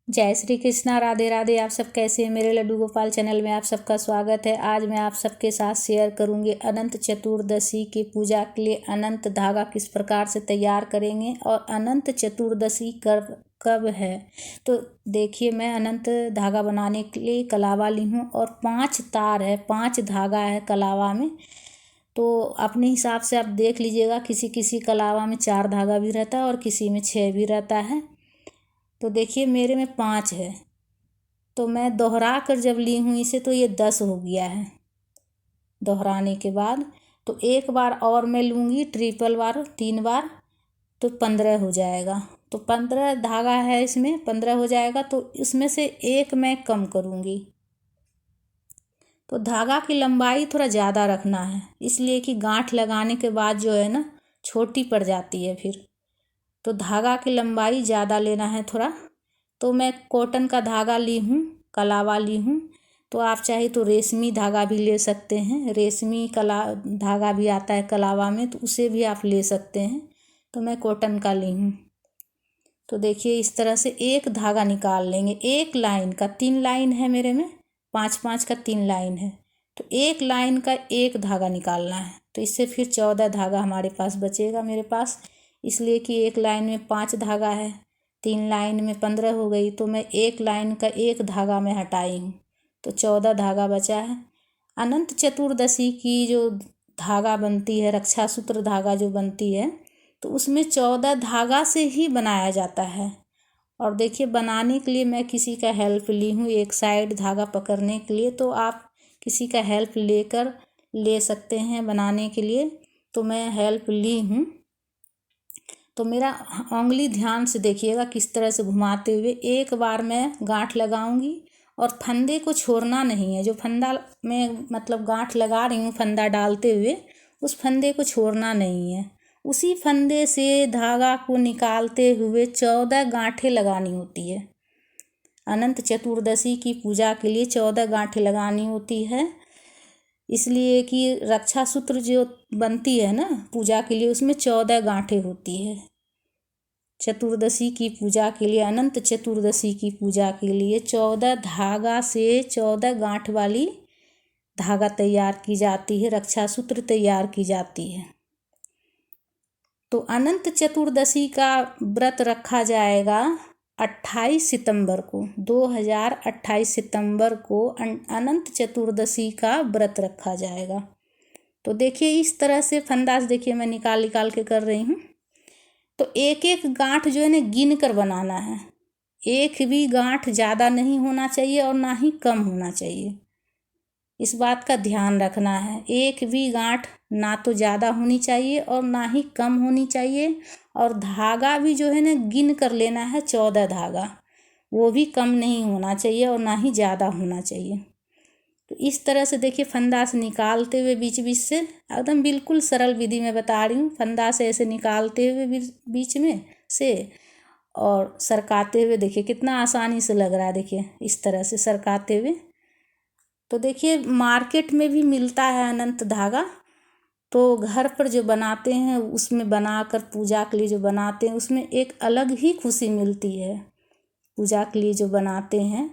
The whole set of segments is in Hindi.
जय श्री कृष्णा, राधे राधे। आप सब कैसे हैं? मेरे लड्डू गोपाल चैनल में आप सबका स्वागत है। आज मैं आप सबके साथ शेयर करूंगी अनंत चतुर्दशी की पूजा के लिए अनंत धागा किस प्रकार से तैयार करेंगे और अनंत चतुर्दशी कब कब है। तो देखिए, मैं अनंत धागा बनाने के लिए कलावा ली हूँ और 5 तार है, 5 धागा है कलावा में। तो अपने हिसाब से आप देख लीजिएगा, किसी किसी कलावा में 4 धागा भी रहता है और किसी में 6 भी रहता है। तो देखिए, मेरे में 5 है, तो मैं दोहरा कर जब ली हूँ इसे तो ये 10 हो गया है। दोहराने के बाद तो एक बार और मैं लूँगी, ट्रिपल बार 3 बार, तो 15 हो जाएगा। तो 15 धागा है, इसमें 15 हो जाएगा। तो इसमें से एक मैं कम करूँगी। तो धागा की लंबाई थोड़ा ज़्यादा रखना है, इसलिए कि गांठ लगाने के बाद जो है ना, छोटी पड़ जाती है फिर। तो धागा की लंबाई ज़्यादा लेना है थोड़ा। तो मैं कॉटन का धागा ली हूँ, कलावा ली हूँ। तो आप चाहे तो रेशमी धागा भी ले सकते हैं, रेशमी धागा भी आता है कलावा में, तो उसे भी आप ले सकते हैं। तो मैं कॉटन का ली हूँ। तो देखिए, इस तरह से एक धागा निकाल लेंगे। एक लाइन का 3 लाइन है मेरे में, 5-5 का 3 लाइन है। तो एक लाइन का एक धागा निकालना है। तो इससे फिर 14 धागा हमारे पास बचेगा मेरे पास, इसलिए कि एक लाइन में 5 धागा है, 3 लाइन में 15 हो गई। तो मैं एक लाइन का एक धागा में हटाई हूँ, तो 14 धागा बचा है। अनंत चतुर्दशी की जो धागा बनती है, रक्षा सूत्र धागा जो बनती है, तो उसमें 14 धागा से ही बनाया जाता है। और देखिए, बनाने के लिए मैं किसी का हेल्प ली हूँ एक साइड धागा पकड़ने के लिए। तो आप किसी का हेल्प लेकर ले सकते हैं बनाने के लिए। तो मैं हेल्प ली हूँ। तो मेरा उंगली ध्यान से देखिएगा, किस तरह से घुमाते हुए एक बार मैं गांठ लगाऊंगी और फंदे को छोड़ना नहीं है। जो फंदा मैं मतलब गांठ लगा रही हूँ, फंदा डालते हुए, उस फंदे को छोड़ना नहीं है। उसी फंदे से धागा को निकालते हुए 14 गांठें लगानी होती है। अनंत चतुर्दशी की पूजा के लिए 14 गांठें लगानी होती है, इसलिए कि रक्षा सूत्र जो बनती है ना पूजा के लिए, उसमें 14 गांठें होती है। चतुर्दशी की पूजा के लिए, अनंत चतुर्दशी की पूजा के लिए 14 धागा से 14 गांठ वाली धागा तैयार की जाती है, रक्षा सूत्र तैयार की जाती है। तो अनंत चतुर्दशी का व्रत रखा जाएगा 28 सितंबर को, 2028 सितंबर को अनंत चतुर्दशी का व्रत रखा जाएगा। तो देखिए, इस तरह से फंदा से देखिए मैं निकाल के कर रही हूँ। तो एक एक गांठ जो है ना, गिन कर बनाना है। एक भी गांठ ज़्यादा नहीं होना चाहिए और ना ही कम होना चाहिए, इस बात का ध्यान रखना है। एक भी गांठ ना तो ज़्यादा होनी चाहिए और ना ही कम होनी चाहिए। और धागा भी जो है ना, गिन कर लेना है, 14 धागा, वो भी कम नहीं होना चाहिए और ना ही ज़्यादा होना चाहिए। तो इस तरह से देखिए, फंदा से निकालते हुए बीच बीच से, एकदम बिल्कुल सरल विधि में बता रही हूँ। फंदा से ऐसे निकालते हुए बीच में से और सरकाते हुए, देखिए कितना आसानी से लग रहा है। देखिए, इस तरह से सरकाते हुए। तो देखिए, मार्केट में भी मिलता है अनंत धागा। तो घर पर जो बनाते हैं, उसमें बनाकर पूजा के लिए जो बनाते हैं, उसमें एक अलग ही खुशी मिलती है। पूजा के लिए जो बनाते हैं,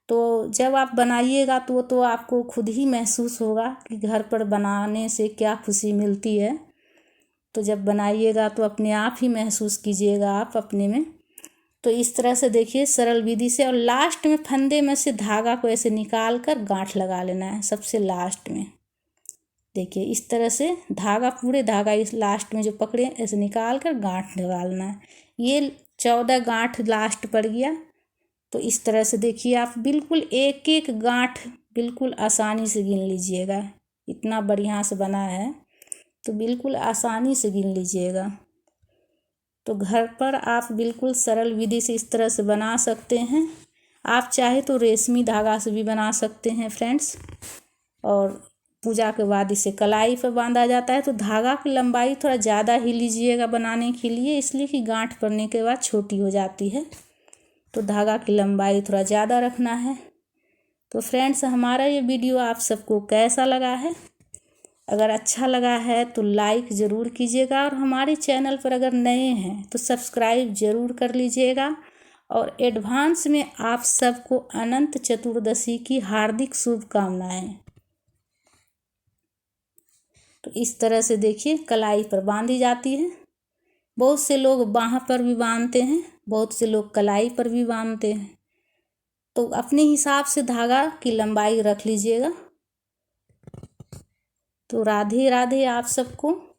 तो जब आप बनाइएगा तो आपको खुद ही महसूस होगा कि घर पर बनाने से क्या खुशी मिलती है। तो जब बनाइएगा तो अपने आप ही महसूस कीजिएगा आप अपने में। तो इस तरह से देखिए, सरल विधि से। और लास्ट में फंदे में से धागा को ऐसे निकाल कर गांठ लगा लेना है, सबसे लास्ट में। देखिए, इस तरह से धागा, पूरे धागा इस लास्ट में जो पकड़े ऐसे निकाल कर गांठ लगाना है। ये 14 गांठ लास्ट पड़ गया। तो इस तरह से देखिए, आप बिल्कुल एक एक गांठ बिल्कुल आसानी से गिन लीजिएगा। इतना बढ़िया से बना है, तो बिल्कुल आसानी से गिन लीजिएगा। तो घर पर आप बिल्कुल सरल विधि से इस तरह से बना सकते हैं। आप चाहे तो रेशमी धागा से भी बना सकते हैं फ्रेंड्स। और पूजा के बाद इसे कलाई पर बांधा जाता है। तो धागा की लंबाई थोड़ा ज़्यादा ही लीजिएगा बनाने के लिए, इसलिए कि गांठ पड़ने के बाद छोटी हो जाती है। तो धागा की लंबाई थोड़ा ज़्यादा रखना है। तो फ्रेंड्स, हमारा ये वीडियो आप सबको कैसा लगा है? अगर अच्छा लगा है तो लाइक ज़रूर कीजिएगा, और हमारे चैनल पर अगर नए हैं तो सब्सक्राइब ज़रूर कर लीजिएगा। और एडवांस में आप सबको अनंत चतुर्दशी की हार्दिक शुभकामनाएं। तो इस तरह से देखिए कलाई पर बांधी जाती है। बहुत से लोग बाह पर भी बांधते हैं, बहुत से लोग कलाई पर भी बांधते हैं। तो अपने हिसाब से धागा की लंबाई रख लीजिएगा। तो राधे राधे आप सबको।